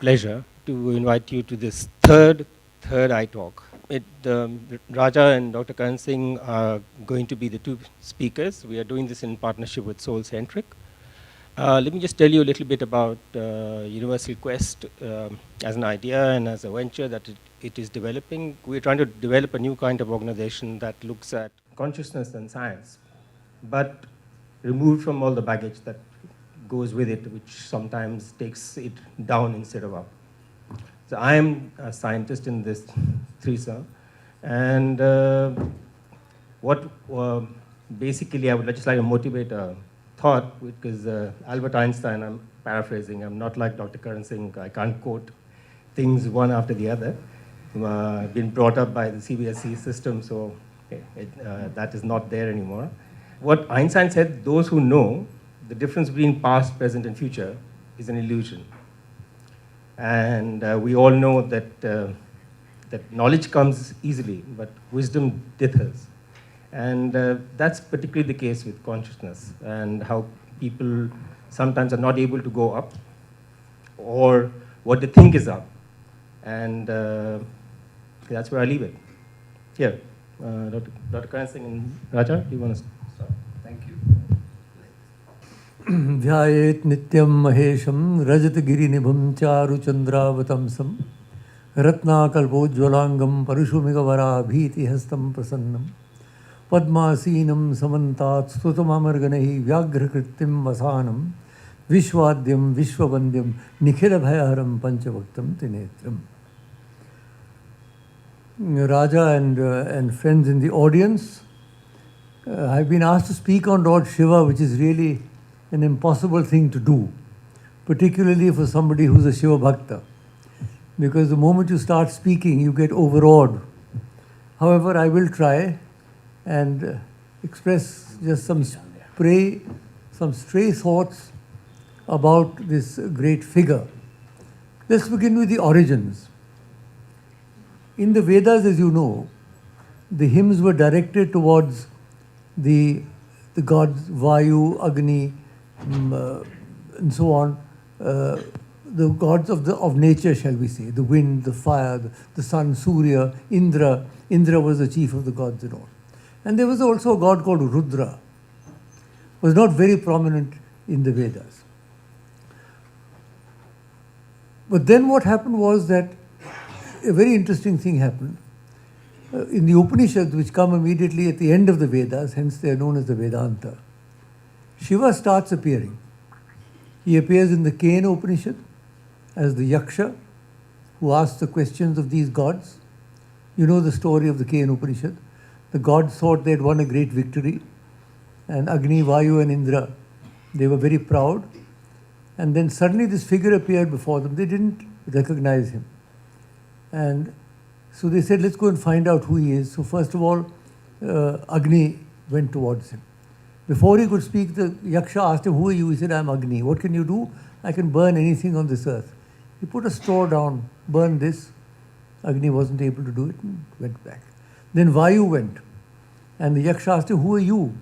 pleasure to invite you to this third eye talk. Raja and Dr. Karan Singh are going to be the two speakers. We are doing this in partnership with Soul Centric. Let me just tell you a little bit about Universal Quest as an idea and as a venture that it is developing. We're trying to develop a new kind of organization that looks at consciousness and science, but removed from all the baggage that goes with it, which sometimes takes it down instead of up. So I am a scientist in this threesome, and what basically I would just like to motivate a thought, because Albert Einstein, I'm paraphrasing, I'm not like Dr. Karan Singh, I can't quote things one after the other. I've been brought up by the CBSE system, so that is not there anymore. What Einstein said, those who know the difference between past, present, and future is an illusion. And we all know that, that knowledge comes easily, but wisdom dithers. And that's particularly the case with consciousness and how people sometimes are not able to go up, or what they think is up. And that's where I leave it. Here, Dr. Karan Singh and Raja, do you want to start? Thank you. ध्यायेत् नित्यं महेशं रजतगिरिनिभं चारुचन्द्रावतंसं रत्नाकल्पोज्ज्वलाङ्गं परुषुमिगवराभीतिहस्तं प्रसन्नं पद्मासीनं समन्तात् स्तुतमर्गणैः व्याघ्रकृत्तिं वसानं विश्वाद्यं विश्ववन्द्यं निखिलभयहरं पञ्चवक्त्रं त्रिनेत्रम्. Raja and friends in the audience, I've been asked to speak on Lord Shiva, which is really an impossible thing to do, particularly for somebody who's a Shiva Bhakta, because the moment you start speaking, you get overawed. However, I will try and express just some stray thoughts about this great figure. Let's begin with the origins. In the Vedas, as you know, the hymns were directed towards the gods Vayu, Agni, and so on, the gods of nature, shall we say, the wind, the fire, the sun, Surya, Indra. Indra was the chief of the gods and all. And there was also a god called Rudra, was not very prominent in the Vedas. But then what happened was that a very interesting thing happened. In the Upanishads, which come immediately at the end of the Vedas, hence they are known as the Vedanta, Shiva starts appearing. He appears in the Kena Upanishad as the Yaksha, who asks the questions of these gods. You know the story of the Kena Upanishad. The gods thought they had won a great victory, and Agni, Vayu and Indra, they were very proud. And then suddenly this figure appeared before them. They didn't recognize him. And so they said, let's go and find out who he is. So first of all, Agni went towards him. Before he could speak, the Yaksha asked him, who are you? He said, I'm Agni. What can you do? I can burn anything on this earth. He put a straw down, burn this. Agni wasn't able to do it and went back. Then Vayu went. And the Yaksha asked him, who are you?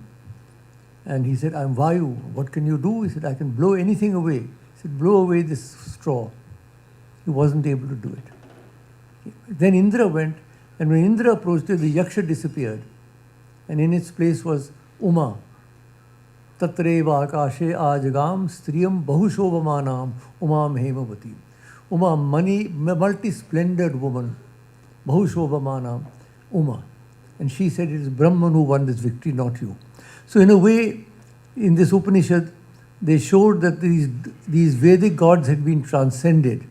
And he said, I'm Vayu. What can you do? He said, I can blow anything away. He said, blow away this straw. He wasn't able to do it. Then Indra went, and when Indra approached it, the Yaksha disappeared. And in its place was Uma. Tatreva akashe ajagam striyam bahushobhamanam umam hemavati. Uma, multi-splendid woman, bahushobhamanam, Uma. And she said, it is Brahman who won this victory, not you. So in a way, in this Upanishad, they showed that these Vedic gods had been transcended.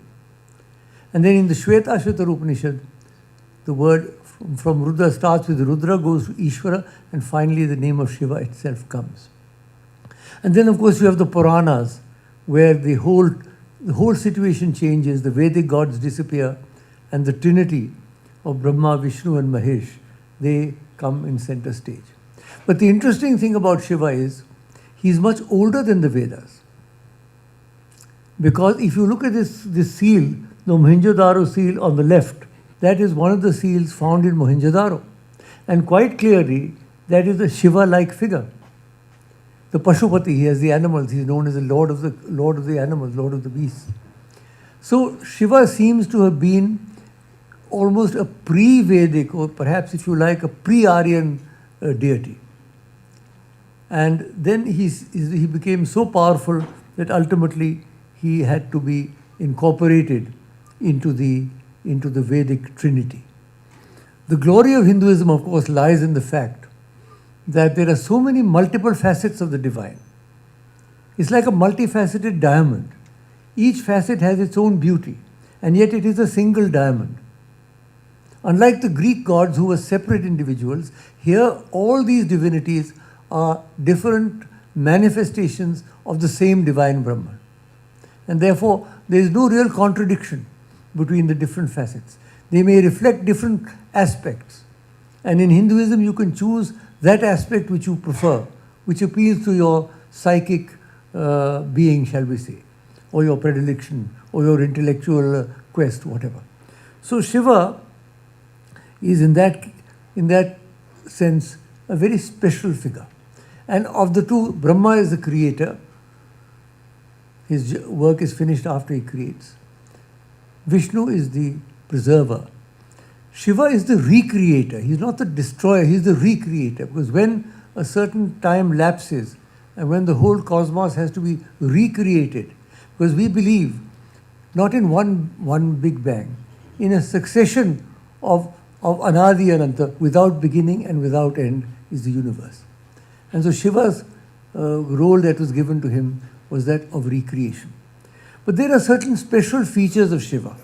And then in the Shvetashvatar Upanishad, the word from Rudra starts with Rudra, goes to Ishvara, and finally the name of Shiva itself comes. And then, of course, you have the Puranas, where the whole situation changes, the Vedic gods disappear, and the trinity of Brahma, Vishnu and Mahesh, they come in center stage. But the interesting thing about Shiva is, he's much older than the Vedas. Because if you look at this seal, the Mohenjo-daro seal on the left, that is one of the seals found in Mohenjo-daro. And quite clearly, that is a Shiva-like figure. The Pashupati, he has the animals, he's known as the Lord of the animals, Lord of the beasts. So Shiva seems to have been almost a pre-Vedic, or perhaps if you like, a pre-Aryan deity. And then he became so powerful that ultimately he had to be incorporated into the Vedic trinity. The glory of Hinduism, of course, lies in the fact that there are so many multiple facets of the divine. It's like a multifaceted diamond. Each facet has its own beauty, and yet it is a single diamond. Unlike the Greek gods, who were separate individuals, here all these divinities are different manifestations of the same divine Brahman. And therefore, there is no real contradiction between the different facets. They may reflect different aspects. And in Hinduism, you can choose that aspect which you prefer, which appeals to your psychic being, shall we say, or your predilection, or your intellectual quest, whatever. So Shiva is in that sense a very special figure. And of the two, Brahma is the creator. His work is finished after he creates. Vishnu is the preserver. Shiva is the recreator. He's not the destroyer, he's the recreator. Because when a certain time lapses and when the whole cosmos has to be recreated, because we believe not in one big bang, in a succession of Anadi Ananta, without beginning and without end, is the universe. And so Shiva's role that was given to him was that of recreation. But there are certain special features of Shiva.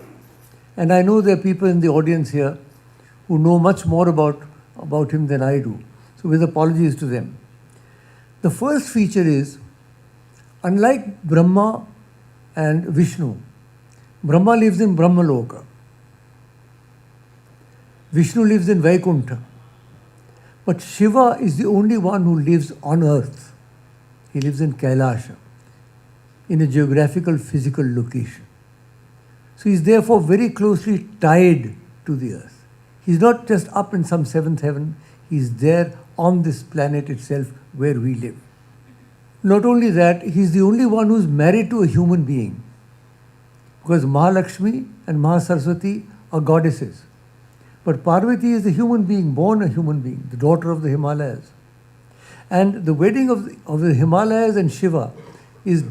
And I know there are people in the audience here who know much more about him than I do. So with apologies to them. The first feature is, unlike Brahma and Vishnu, Brahma lives in Brahmaloka. Vishnu lives in Vaikuntha. But Shiva is the only one who lives on earth. He lives in Kailasha, in a geographical, physical location. So he's therefore very closely tied to the earth. He's not just up in some seventh heaven, he's there on this planet itself where we live. Not only that, he's the only one who's married to a human being. Because Mahalakshmi and Mahasaraswati are goddesses. But Parvati is a human being, born a human being, the daughter of the Himalayas. And the wedding of the Himalayas and Shiva is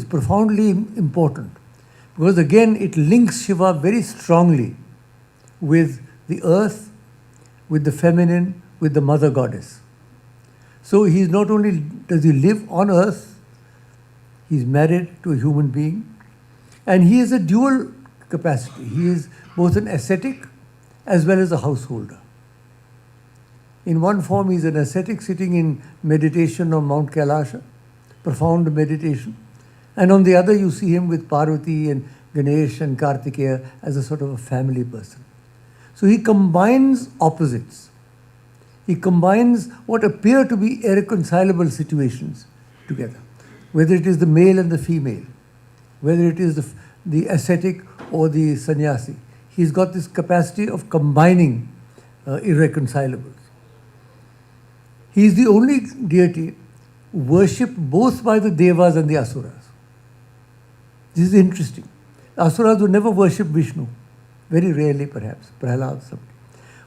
profoundly important. Because again, it links Shiva very strongly with the earth, with the feminine, with the mother goddess. So he's not only does he live on earth, he's married to a human being, and he is a dual capacity. He is both an ascetic as well as a householder. In one form, he's an ascetic sitting in meditation on Mount Kailasha, profound meditation. And on the other, you see him with Parvati and Ganesh and Kartikeya as a sort of a family person. So he combines opposites. He combines what appear to be irreconcilable situations together, whether it is the male and the female, whether it is the ascetic or the sannyasi. He's got this capacity of combining irreconcilables. He is the only deity worshipped both by the devas and the asuras. This is interesting. The asuras would never worship Vishnu, very rarely perhaps, Prahlad somebody.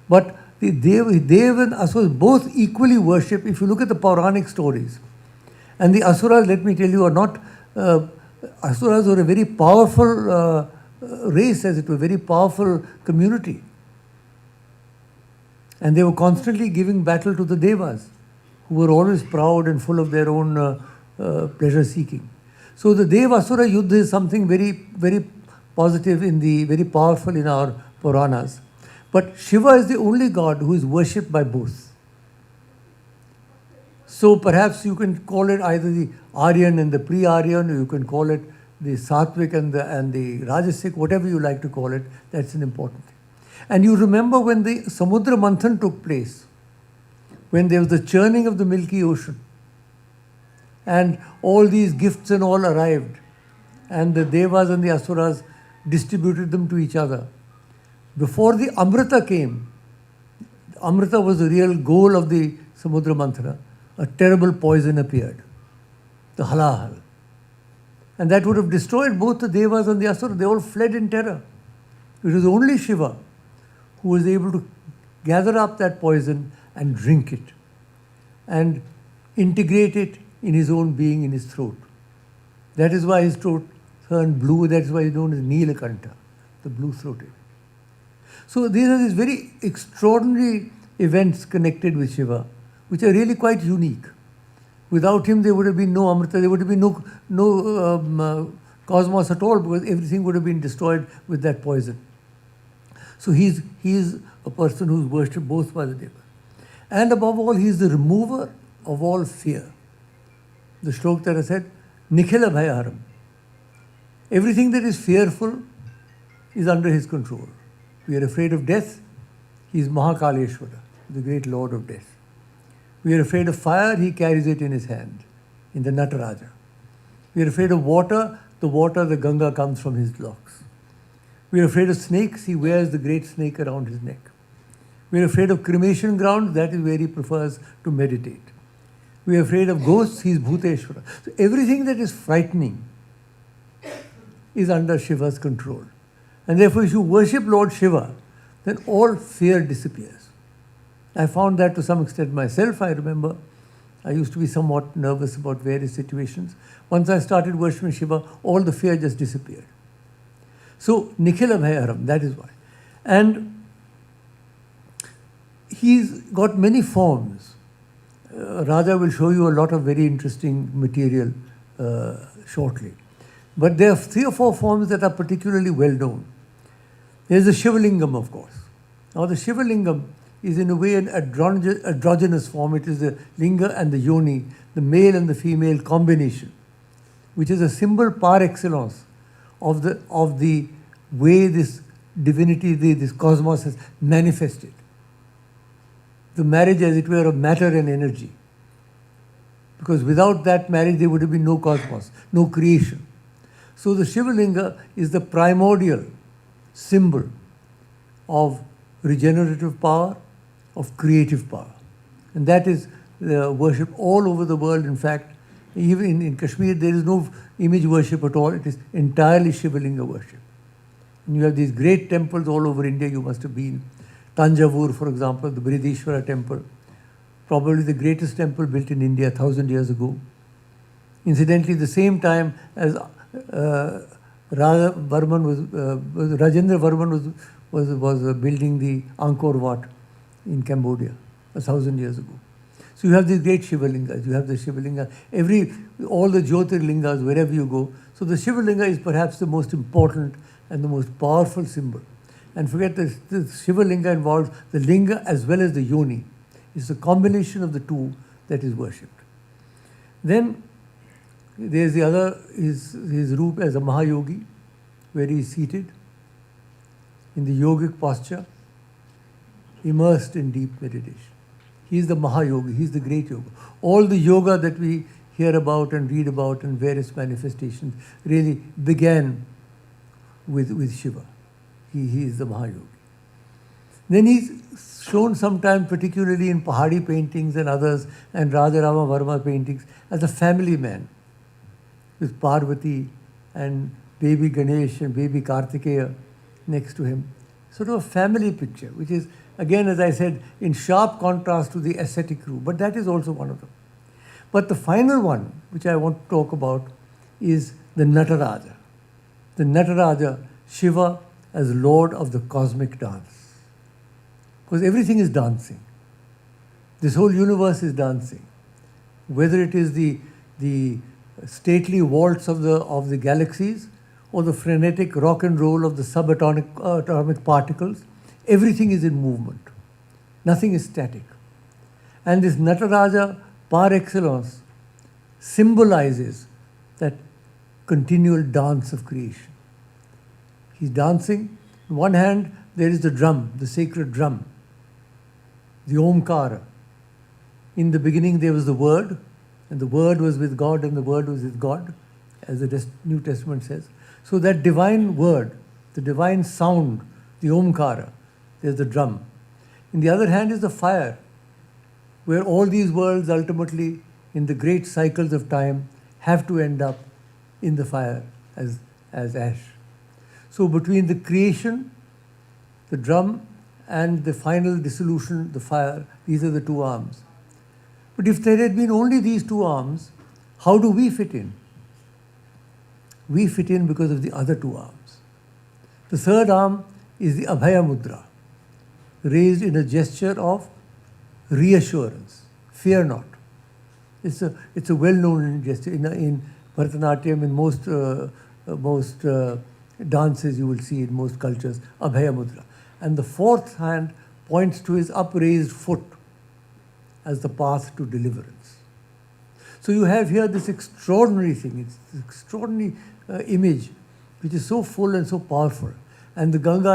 But the Dev and asuras both equally worship, if you look at the Puranic stories. And the asuras, let me tell you, are not, asuras were a very powerful race, as it were, very powerful community. And they were constantly giving battle to the devas, who were always proud and full of their own pleasure-seeking. So the Dev-Asura Yuddha is something very, very positive, very powerful in our Puranas. But Shiva is the only god who is worshipped by both. So perhaps you can call it either the Aryan and the pre-Aryan, or you can call it the Sattvic and the Rajasic, whatever you like to call it. That's an important thing. And you remember when the Samudra Manthan took place, when there was the churning of the Milky Ocean, and all these gifts and all arrived, and the Devas and the Asuras distributed them to each other. Before the Amrita came, Amrita was the real goal of the Samudra Manthana, a terrible poison appeared, the halahal. And that would have destroyed both the Devas and the Asuras. They all fled in terror. It was only Shiva who was able to gather up that poison and drink it and integrate it in his own being, in his throat. That is why his throat turned blue. That is why he's known as Neelakanta, the blue-throated. So these are these very extraordinary events connected with Shiva, which are really quite unique. Without him, there would have been no Amrita, there would have been no cosmos at all, because everything would have been destroyed with that poison. So he is a person who is worshipped both by the Devas. And above all, he is the remover of all fear. The shlok that I said, Nikhila Bhayaharam. Everything that is fearful is under his control. We are afraid of death, he is Mahakaleshwara, the great Lord of death. We are afraid of fire, he carries it in his hand, in the Nataraja. We are afraid of water, the Ganga comes from his locks. We are afraid of snakes, he wears the great snake around his neck. We are afraid of cremation grounds, that is where he prefers to meditate. We are afraid of ghosts, he is Bhuteshwara. So everything that is frightening is under Shiva's control. And therefore, if you worship Lord Shiva, then all fear disappears. I found that to some extent myself. I remember I used to be somewhat nervous about various situations. Once I started worshipping Shiva, all the fear just disappeared. So, Nikhila Bhayaharam, that is why. And he's got many forms. Raja will show you a lot of very interesting material shortly. But there are 3 or 4 forms that are particularly well known. There's the Shivalingam, of course. Now, the Shivalingam is in a way an androgynous form. It is the linga and the yoni, the male and the female combination, which is a symbol par excellence of the way this divinity, this cosmos has manifested. The marriage, as it were, of matter and energy. Because without that marriage, there would have been no cosmos, no creation. So the Shivalinga is the primordial symbol of regenerative power, of creative power. And that is worshipped all over the world. In fact, even in Kashmir, there is no image worship at all. It is entirely Shivalinga worship. And you have these great temples all over India. You must have been. Tanjavur, for example, the Brihadishwara temple, probably the greatest temple built in India 1,000 years ago. Incidentally, the same time as Rajendra Varman was building the Angkor Wat in Cambodia 1,000 years ago. So you have these great Shivalingas. You have the Shivalinga, all the Jyotirlingas, wherever you go. So the Shivalinga is perhaps the most important and the most powerful symbol. And forget this, the Shivalinga involves the linga as well as the yoni. It's the combination of the two that is worshipped. Then there's the other, his roop as a Mahayogi, where he is seated in the yogic posture, immersed in deep meditation. He is the Mahayogi, he is the great yoga. All the yoga that we hear about and read about in various manifestations really began with Shiva. He is the Mahayogi. Then he's shown sometimes, particularly in Pahadi paintings and others, and Rajarama Varma paintings, as a family man, with Parvati and baby Ganesh and baby Kartikeya next to him. Sort of a family picture, which is, again, as I said, in sharp contrast to the ascetic root, but that is also one of them. But the final one, which I want to talk about, is the Nataraja. The Nataraja, Shiva as Lord of the cosmic dance. Because everything is dancing. This whole universe is dancing. Whether it is the stately waltz of the galaxies or the frenetic rock and roll of the subatomic particles, everything is in movement. Nothing is static. And this Nataraja par excellence symbolizes that continual dance of creation. He's dancing. On one hand, there is the drum, the sacred drum, the Omkara. In the beginning, there was the Word, and the Word was with God, and the Word was with God, as the New Testament says. So that divine word, the divine sound, the Omkara, there's the drum. In the other hand is the fire, where all these worlds ultimately, in the great cycles of time, have to end up in the fire as ash. So between the creation, the drum, and the final dissolution, the fire, these are the two arms. But if there had been only these two arms, how do we fit in? We fit in because of the other two arms. The third arm is the Abhaya Mudra, raised in a gesture of reassurance. Fear not. It's a well-known gesture. In Bharatanatyam, in most dances you will see in most cultures, Abhaya Mudra. And the fourth hand points to his upraised foot as the path to deliverance. So you have here this extraordinary thing, it's this extraordinary image which is so full and so powerful. And the Ganga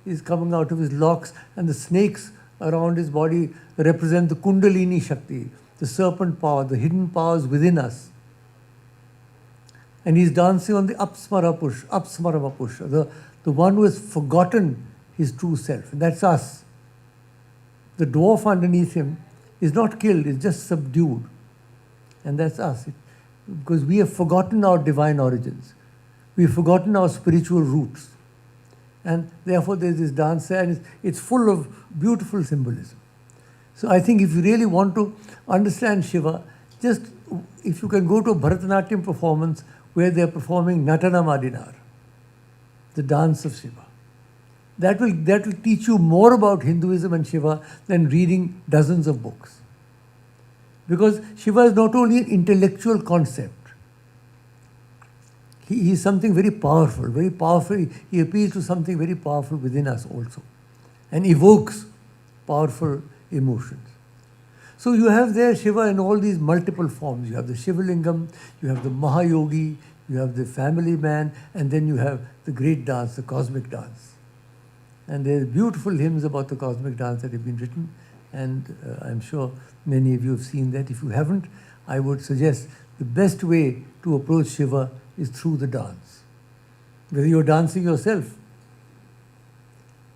is coming out of his locks, and the snakes around his body represent the Kundalini Shakti, the serpent power, the hidden powers within us. And he's dancing on the Apsmarama Pusha, the one who has forgotten his true self. And that's us. The dwarf underneath him is not killed, it's just subdued. And that's us. Because we have forgotten our divine origins. We've forgotten our spiritual roots. And therefore there's this dance there, and it's full of beautiful symbolism. So I think if you really want to understand Shiva, just if you can go to a Bharatanatyam performance where they're performing Natana Madinar, the dance of Shiva. That will teach you more about Hinduism and Shiva than reading dozens of books. Because Shiva is not only an intellectual concept. He is something very powerful, very powerful. He appeals to something very powerful within us also and evokes powerful emotions. So you have there Shiva in all these multiple forms. You have the Shivalingam, you have the Mahayogi, you have the family man, and then you have the great dance, the cosmic dance. And there are beautiful hymns about the cosmic dance that have been written, and I'm sure many of you have seen that. If you haven't, I would suggest the best way to approach Shiva is through the dance. Whether you're dancing yourself.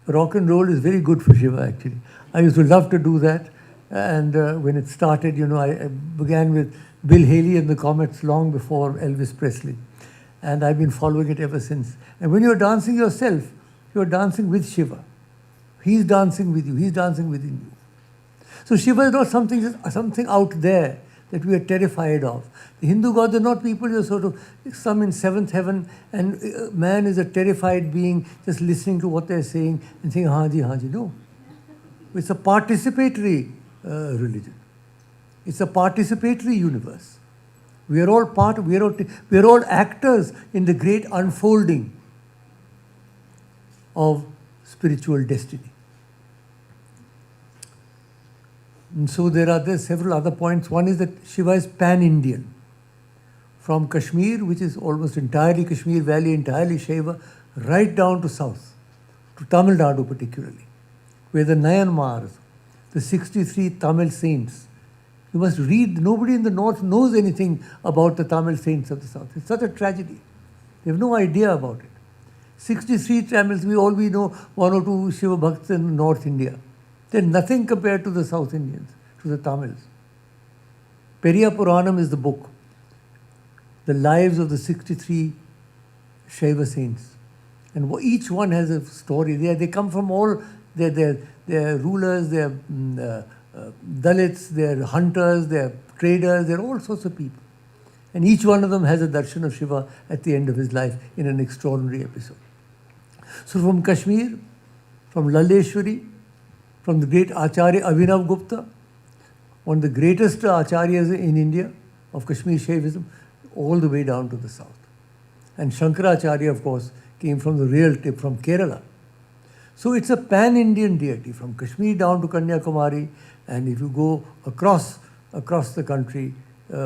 Rock and roll is very good for Shiva, actually. I used to love to do that, and when it started, you know, I began with Bill Haley and the Comets long before Elvis Presley, and I've been following it ever since. And when you're dancing yourself, you're dancing with Shiva. He's dancing with you. He's dancing within you. So Shiva is not something out there that we are terrified of. The Hindu gods are not people you're sort of some in seventh heaven, and man is a terrified being just listening to what they're saying and saying, Haji, Haji. No. It's a participatory religion. It's a participatory universe. We are all actors in the great unfolding of spiritual destiny. And so there are several other points. One is that Shiva is pan-Indian. From Kashmir, which is almost entirely Kashmir Valley, entirely Shiva, right down to south, to Tamil Nadu particularly, where the Nayanmars, the 63 Tamil saints, you must read, nobody in the north knows anything about the Tamil saints of the south. It's such a tragedy. They have no idea about it. 63 Tamils, we know one or two Shiva Bhakts in North India. They're nothing compared to the South Indians, to the Tamils. Periya Puranam is the book, the lives of the 63 Shiva saints. And each one has a story. They come from all, they're rulers, they're Dalits, they're hunters, they're traders, they're all sorts of people. And each one of them has a darshan of Shiva at the end of his life in an extraordinary episode. So from Kashmir, from Laleshwari, from the great Acharya Abhinav Gupta, one of the greatest acharyas in India of Kashmir Shaivism, all the way down to the south. And Shankaracharya, of course, came from the real tip, from Kerala. So it's a pan-Indian deity, from Kashmir down to Kanyakumari, and if you go across the country,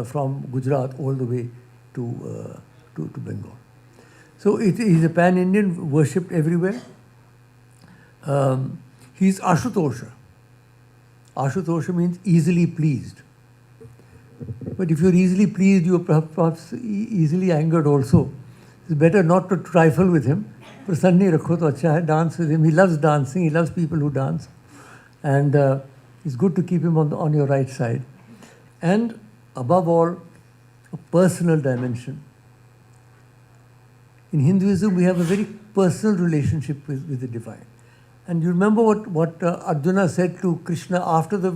from Gujarat all the way to Bengal. So he's a pan-Indian, worshipped everywhere. He's Ashutosha. Ashutosha means easily pleased. But if you're easily pleased, you're perhaps easily angered also. It's better not to trifle with him. Prasanni rakho to acha hai, dance with him. He loves dancing, he loves people who dance. And it's good to keep him on your right side. And above all, a personal dimension. In Hinduism, we have a very personal relationship with the divine. And you remember what Arjuna said to Krishna after the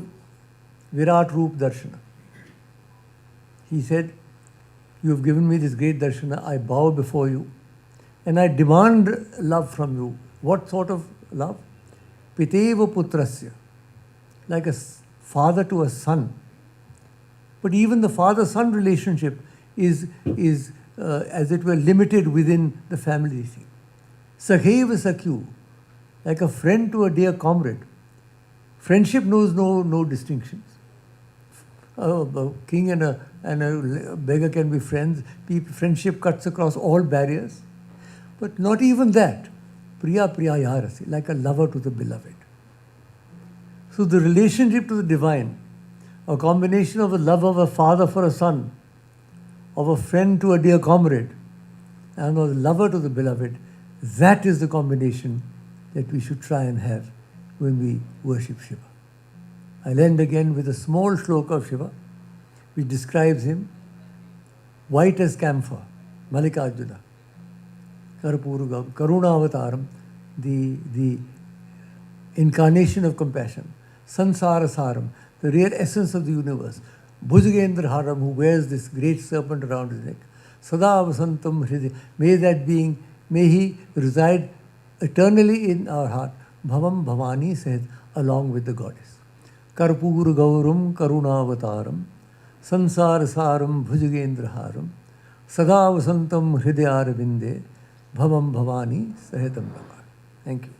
Virat Roop Darshana. He said, "You have given me this great darshana, I bow before you, and I demand love from you." What sort of love? Piteva putrasya, like a father to a son. But even the father-son relationship is as it were, limited within the family thing. Sakheva sakyu, like a friend to a dear comrade. Friendship knows no distinctions. A king and a beggar can be friends. Friendship cuts across all barriers. But not even that. Priya priyayarasi, like a lover to the beloved. So the relationship to the divine, a combination of the love of a father for a son, of a friend to a dear comrade, and of the lover to the beloved, that is the combination that we should try and have when we worship Shiva. I'll end again with a small shloka of Shiva, which describes him white as camphor, Mallikarjuna, Karapurugam, Karunavataram, the incarnation of compassion, Sansarasaram, the real essence of the universe, Bhujagendraharam, who wears this great serpent around his neck, Sada Vasantam Hridaya, may he reside eternally in our heart, Bhavam Bhavani says, along with the goddess. Karpur Gauram Karunavataram, Sansarasaram Bhujagendraharam, Sada Vasantam Hridayarvinde, Bhavam Bhavani Sahitam Bhava. Thank you.